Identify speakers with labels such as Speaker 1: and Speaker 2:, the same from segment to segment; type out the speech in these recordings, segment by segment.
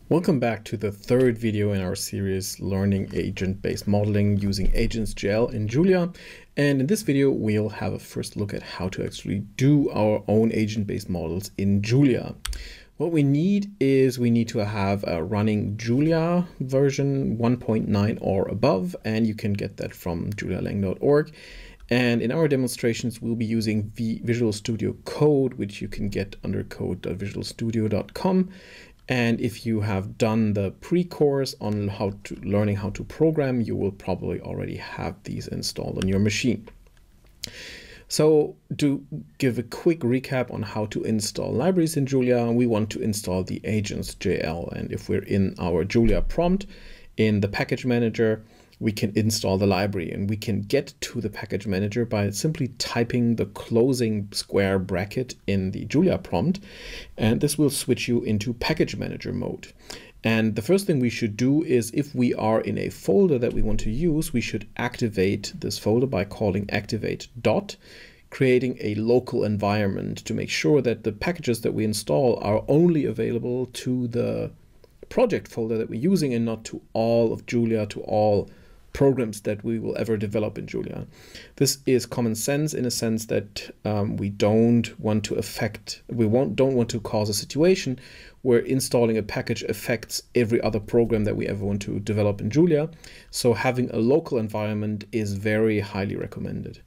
Speaker 1: Welcome back to the third video in our series Learning Agent-Based Modeling using Agent.jl in Julia. And in this video, we'll have a first look at how to actually do our own agent-based models in Julia. What we need is we need to have a running Julia version 1.9 or above, and you can get that from julialang.org. And in our demonstrations, we'll be using Visual Studio Code, which you can get under code.visualstudio.com. And if you have done the pre-course on learning how to program, you will probably already have these installed on your machine. So to give a quick recap on how to install libraries in Julia, we want to install the Agent.jl. And if we're in our Julia prompt in the package manager, we can install the library, and we can get to the package manager by simply typing the closing square bracket in the Julia prompt, and this will switch you into package manager mode. And the first thing we should do is, if we are in a folder that we want to use, we should activate this folder by calling activate dot, creating a local environment to make sure that the packages that we install are only available to the project folder that we're using and not to all of Julia, to all programs that we will ever develop in Julia. This is common sense in a sense that we don't want to cause a situation where installing a package affects every other program that we ever want to develop in Julia. So having a local environment is very highly recommended.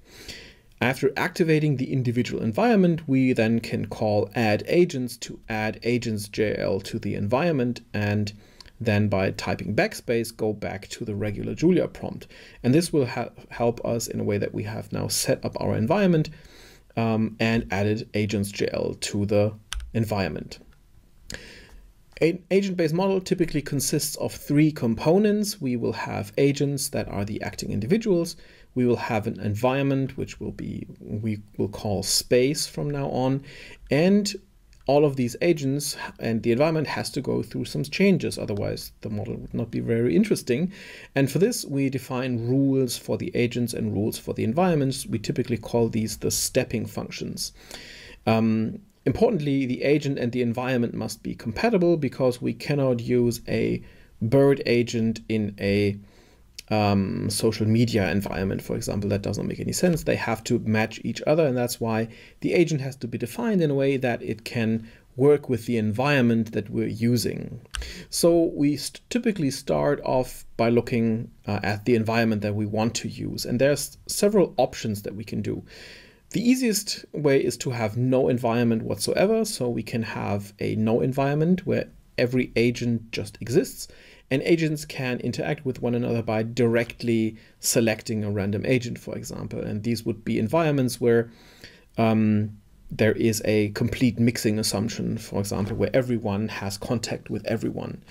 Speaker 1: After activating the individual environment, we then can call add agents to add Agents.jl to the environment, and then by typing backspace, go back to the regular Julia prompt. And this will help us in a way that we have now set up our environment and added Agents.jl to the environment. An agent-based model typically consists of three components. We will have agents that are the acting individuals. We will have an environment, which we will call space from now on. And all of these agents and the environment has to go through some changes, otherwise the model would not be very interesting. And for this, we define rules for the agents and rules for the environments. We typically call these the stepping functions. Importantly, the agent and the environment must be compatible, because we cannot use a bird agent in a social media environment, for example. That doesn't make any sense. They have to match each other, and that's why the agent has to be defined in a way that it can work with the environment that we're using. So we typically start off by looking at the environment that we want to use, and there's several options that we can do. The easiest way is to have no environment whatsoever, so we can have a no environment where every agent just exists. And agents can interact with one another by directly selecting a random agent, for example. And these would be environments where there is a complete mixing assumption, for example, where everyone has contact with everyone.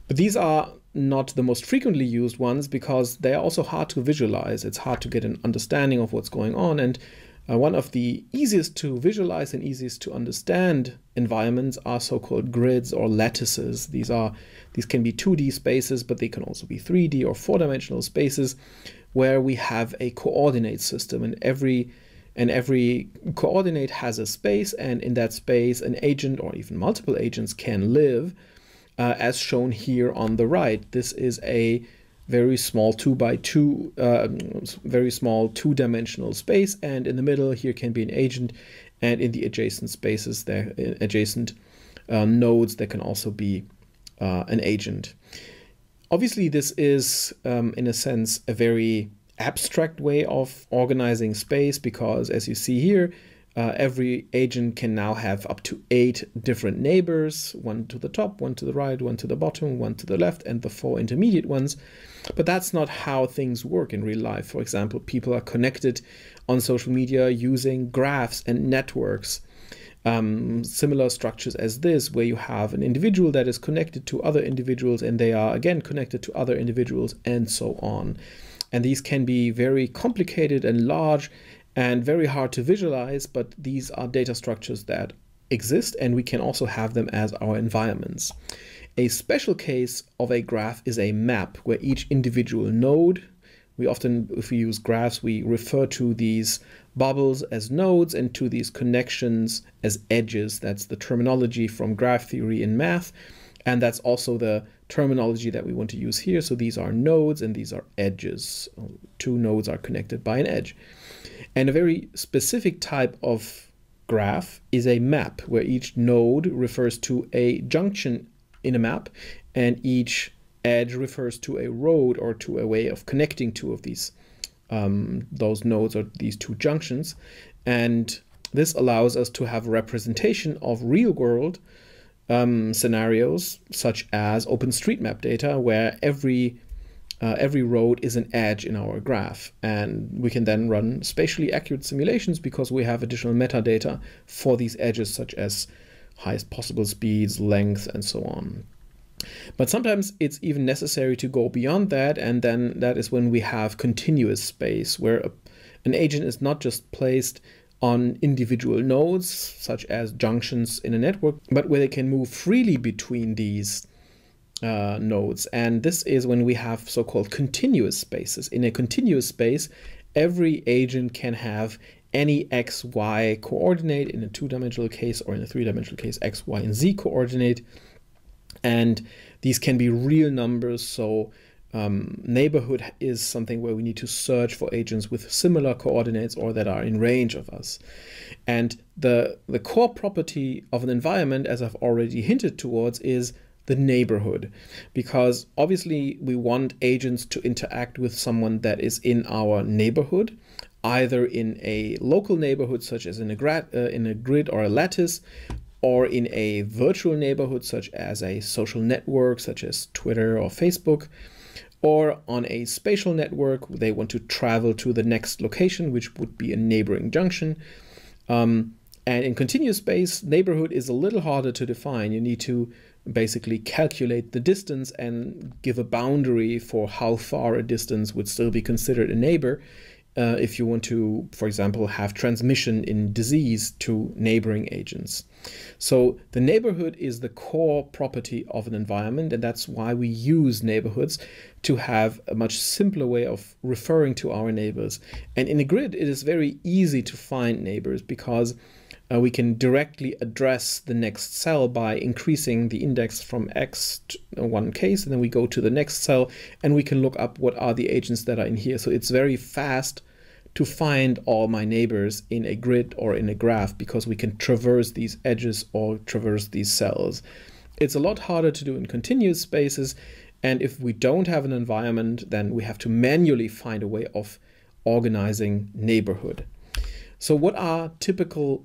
Speaker 1: But these are not the most frequently used ones, because they are also hard to visualize. It's hard to get an understanding of what's going on. And one of the easiest to visualize and easiest to understand environments are so-called grids or lattices. These can be 2D spaces, but they can also be 3D or 4-dimensional spaces where we have a coordinate system, and every coordinate has a space, and in that space an agent or even multiple agents can live, as shown here on the right. This is a very small 2x2, very small 2-dimensional space, and in the middle here can be an agent, and in the adjacent spaces, there adjacent nodes, there can also be an agent. Obviously, this is in a sense a very abstract way of organizing space, because as you see here, every agent can now have up to 8 different neighbors, one to the top, one to the right, one to the bottom, one to the left, and the 4 intermediate ones. But that's not how things work in real life. For example, people are connected on social media using graphs and networks. Similar structures as this, where you have an individual that is connected to other individuals, and they are again connected to other individuals, and so on. And these can be very complicated and large and very hard to visualize, but these are data structures that exist, and we can also have them as our environments. A special case of a graph is a map, where each individual node We often, if we use graphs, we refer to these bubbles as nodes and to these connections as edges. That's the terminology from graph theory in math. And that's also the terminology that we want to use here. So these are nodes and these are edges. Two nodes are connected by an edge. And a very specific type of graph is a map, where each node refers to a junction in a map, and each edge refers to a road or to a way of connecting two of these those nodes or these two junctions. And this allows us to have representation of real world scenarios, such as OpenStreetMap data, where every road is an edge in our graph. And we can then run spatially accurate simulations because we have additional metadata for these edges, such as highest possible speeds, length, and so on. But sometimes it's even necessary to go beyond that, and then that is when we have continuous space, where an agent is not just placed on individual nodes, such as junctions in a network, but where they can move freely between these nodes. And this is when we have so-called continuous spaces. In a continuous space, every agent can have any x, y coordinate in a two-dimensional case, or in a three-dimensional case, x, y, and z coordinate. And these can be real numbers. So neighborhood is something where we need to search for agents with similar coordinates or that are in range of us. And the core property of an environment, as I've already hinted towards, is the neighborhood, because obviously we want agents to interact with someone that is in our neighborhood, either in a local neighborhood, such as in a grid or a lattice, or in a virtual neighborhood, such as a social network, such as Twitter or Facebook, or on a spatial network. They want to travel to the next location, which would be a neighboring junction. And in continuous space, neighborhood is a little harder to define. You need to basically calculate the distance and give a boundary for how far a distance would still be considered a neighbor. If you want to, for example, have transmission in disease to neighboring agents. So the neighborhood is the core property of an environment, and that's why we use neighborhoods to have a much simpler way of referring to our neighbors. And in a grid, it is very easy to find neighbors because we can directly address the next cell by increasing the index from X to one case, and then we go to the next cell and we can look up what are the agents that are in here. So it's very fast to find all my neighbors in a grid or in a graph because we can traverse these edges or traverse these cells. It's a lot harder to do in continuous spaces, and if we don't have an environment, then we have to manually find a way of organizing neighborhood. So what are typical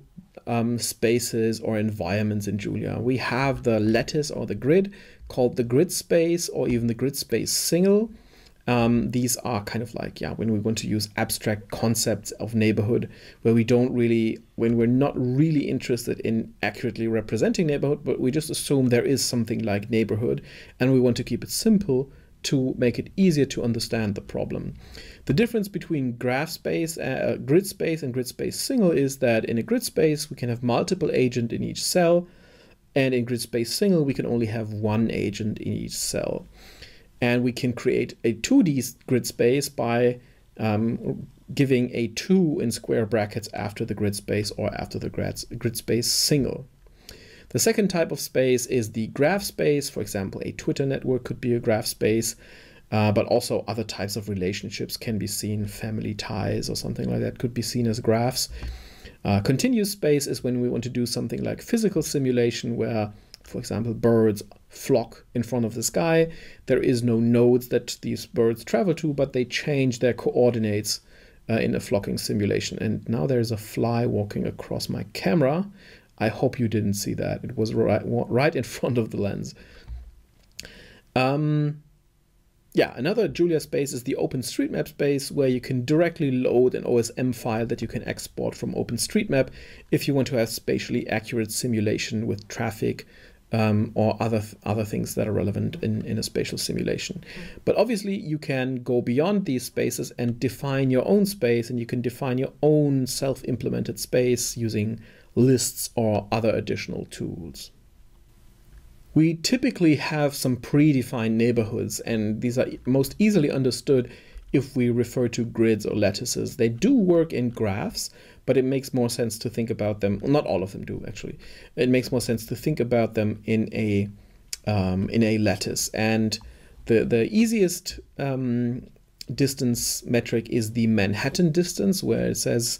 Speaker 1: spaces or environments in Julia? We have the lattice or the grid, called the grid space or even the grid space single. These are kind of like, when we want to use abstract concepts of neighborhood, where when we're not really interested in accurately representing neighborhood, but we just assume there is something like neighborhood, and we want to keep it simple to make it easier to understand the problem. The difference between graph space, grid space and grid space single is that in a grid space, we can have multiple agents in each cell, and in grid space single, we can only have one agent in each cell. And we can create a 2D grid space by giving a 2 in square brackets after the grid space or after the grid space single. The second type of space is the graph space. For example, a Twitter network could be a graph space, but also other types of relationships can be seen, family ties or something like that could be seen as graphs. Continuous space is when we want to do something like physical simulation where, for example, birds flock in front of the sky. There is no nodes that these birds travel to, but they change their coordinates in a flocking simulation. And now there's a fly walking across my camera. I hope you didn't see that. It was right in front of the lens. Another Julia space is the OpenStreetMap space, where you can directly load an OSM file that you can export from OpenStreetMap if you want to have spatially accurate simulation with traffic or other things that are relevant in a spatial simulation. But obviously you can go beyond these spaces and define your own space, and you can define your own self-implemented space using lists or other additional tools. We typically have some predefined neighborhoods, and these are most easily understood if we refer to grids or lattices. They do work in graphs, but it makes more sense to think about them. Well, not all of them do, actually. It makes more sense to think about them in a lattice. And the easiest distance metric is the Manhattan distance, where it says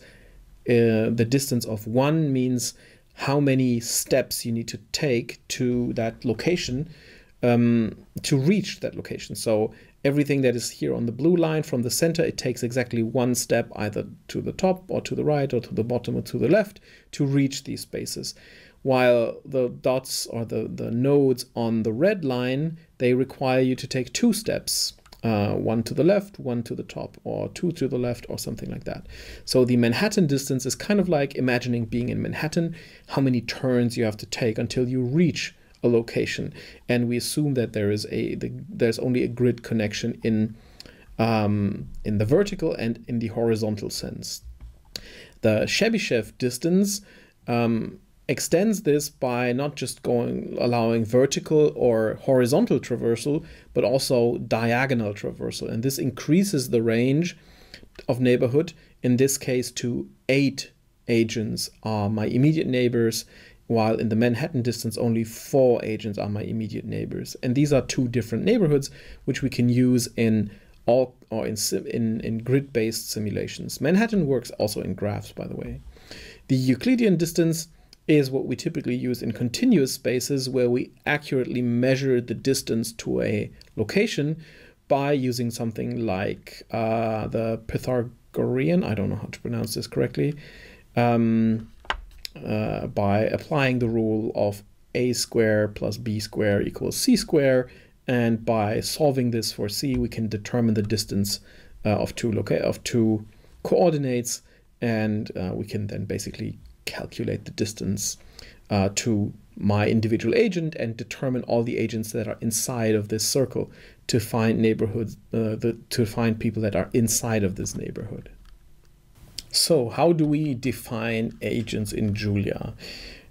Speaker 1: the distance of 1 means how many steps you need to take to that location to reach that location. So everything that is here on the blue line from the center, it takes exactly 1 step either to the top or to the right or to the bottom or to the left to reach these spaces. While the dots or the nodes on the red line, they require you to take 2 steps, 1 to the left, 1 to the top, or 2 to the left, or something like that. So the Manhattan distance is kind of like imagining being in Manhattan, how many turns you have to take until you reach a location. And we assume that there's only a grid connection in the vertical and in the horizontal sense. The Chebyshev distance extends this by not just allowing vertical or horizontal traversal, but also diagonal traversal. And this increases the range of neighborhood, in this case to 8 agents are my immediate neighbors, while in the Manhattan distance only 4 agents are my immediate neighbors. And these are 2 different neighborhoods which we can use in grid-based simulations. Manhattan works also in graphs, by the way. The Euclidean distance is what we typically use in continuous spaces, where we accurately measure the distance to a location by using something like the Pythagorean, I don't know how to pronounce this correctly, by applying the rule of a square plus b square equals c square. And by solving this for c, we can determine the distance of two coordinates, and we can then basically calculate the distance to my individual agent and determine all the agents that are inside of this circle to find neighborhoods, to find people that are inside of this neighborhood. So how do we define agents in Julia?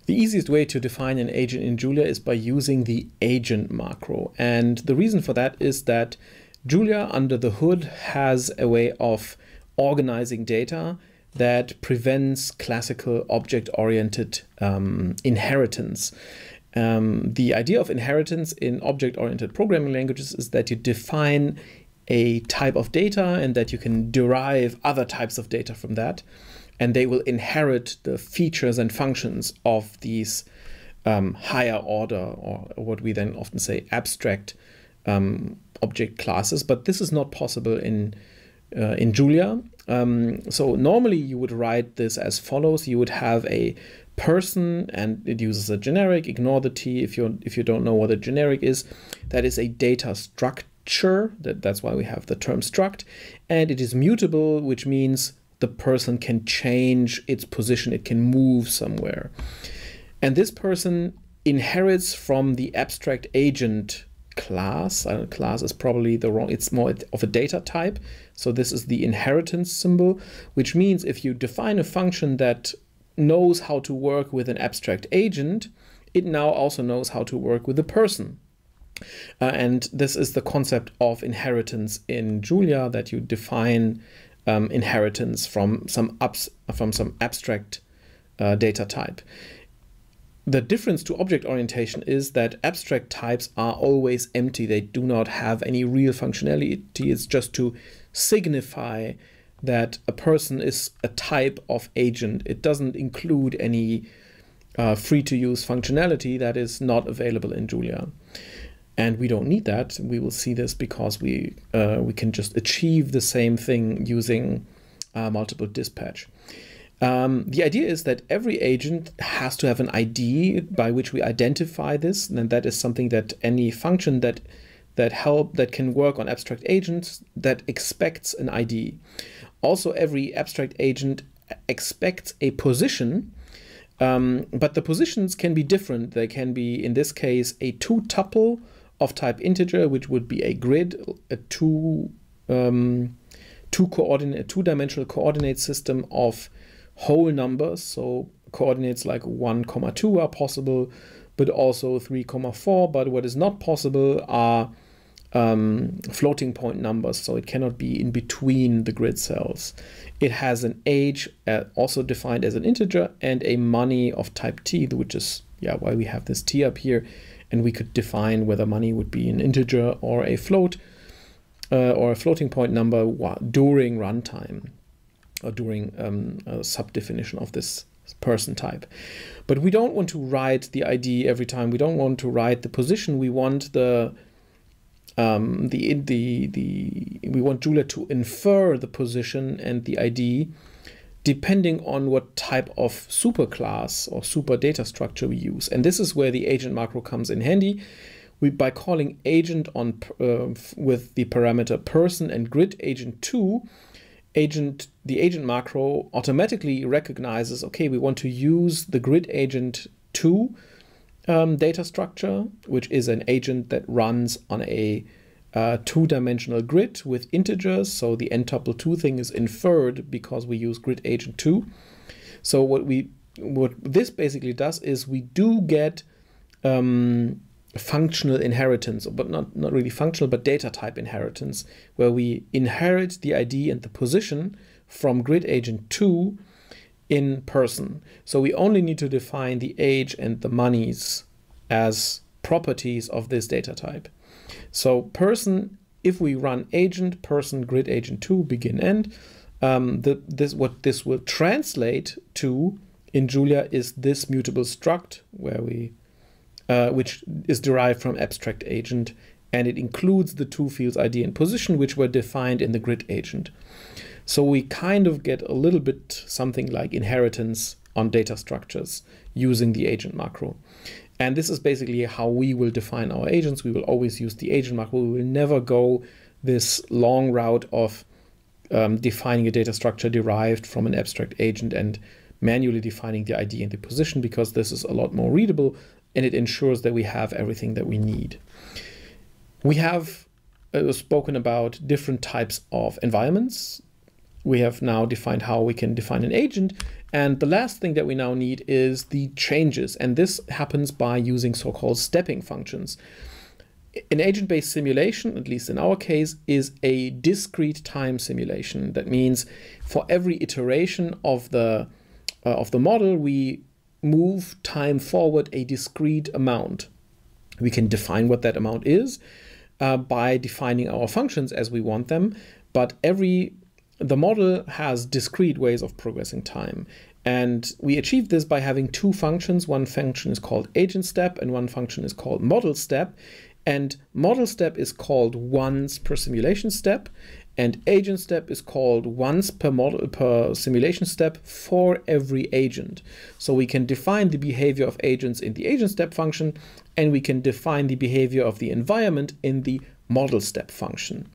Speaker 1: The easiest way to define an agent in Julia is by using the agent macro. And the reason for that is that Julia under the hood has a way of organizing data that prevents classical object-oriented inheritance. The idea of inheritance in object-oriented programming languages is that you define a type of data and that you can derive other types of data from that, and they will inherit the features and functions of these higher order, or what we then often say abstract object classes. But this is not possible in Julia. So normally you would write this as follows. You would have a person, and it uses a generic. Ignore the T if you don't know what a generic is. That is a data structure. That's why we have the term struct, and it is mutable, which means the person can change its position. It can move somewhere, and this person inherits from the abstract agent class. Class is probably it's more of a data type. So this is the inheritance symbol, which means if you define a function that knows how to work with an abstract agent, it now also knows how to work with a person. And this is the concept of inheritance in Julia, that you define inheritance from some abstract data type. The difference to object orientation is that abstract types are always empty. They do not have any real functionality. It's just to signify that a person is a type of agent. It doesn't include any free-to-use functionality that is not available in Julia. And we don't need that. We will see this because we can just achieve the same thing using multiple dispatch. The idea is that every agent has to have an ID by which we identify this, and that is something that any function that can work on abstract agents that expects an ID. Also, every abstract agent expects a position, but the positions can be different. They can be, in this case, a 2-tuple of type integer, which would be a grid, a two-dimensional coordinate system of whole numbers. So coordinates like 1, 2 are possible, but also 3, 4. But what is not possible are floating point numbers, so it cannot be in between the grid cells. It has an age also defined as an integer, and a money of type t, which is why we have this t up here, and we could define whether money would be an integer or a float or a floating point number during runtime or during a subdefinition of this person type. But we don't want to write the ID every time. We don't want to write the position. We want we want Julia to infer the position and the ID depending on what type of superclass or super data structure we use. And this is where the agent macro comes in handy. By calling agent with the parameter person and grid agent2, the agent macro automatically recognizes, okay, we want to use the grid agent2 data structure, which is an agent that runs on a two-dimensional grid with integers. So the n tuple 2 thing is inferred because we use grid agent2. So what this basically does is we do get functional inheritance, but not really functional, but data type inheritance, where we inherit the ID and the position from grid agent2 in person. So we only need to define the age and the monies as properties of this data type. So person, if we run agent person grid agent2 begin end, what this will translate to in Julia is this mutable struct which is derived from abstract agent, and it includes the two fields ID and position, which were defined in the grid agent. So we kind of get a little bit something like inheritance on data structures using the agent macro. And this is basically how we will define our agents. We will always use the agent macro. We will never go this long route of defining a data structure derived from an abstract agent and manually defining the ID and the position, because this is a lot more readable and it ensures that we have everything that we need. We have spoken about different types of environments. We have now defined how we can define an agent. And the last thing that we now need is the changes. And this happens by using so-called stepping functions. An agent-based simulation, at least in our case, is a discrete time simulation. That means for every iteration of the model, we move time forward a discrete amount. We can define what that amount is by defining our functions as we want them, but the model has discrete ways of progressing time. And we achieve this by having two functions. One function is called agent step and one function is called model step. And model step is called once per simulation step, and agent step is called once per simulation step for every agent. So we can define the behavior of agents in the agent step function, and we can define the behavior of the environment in the model step function.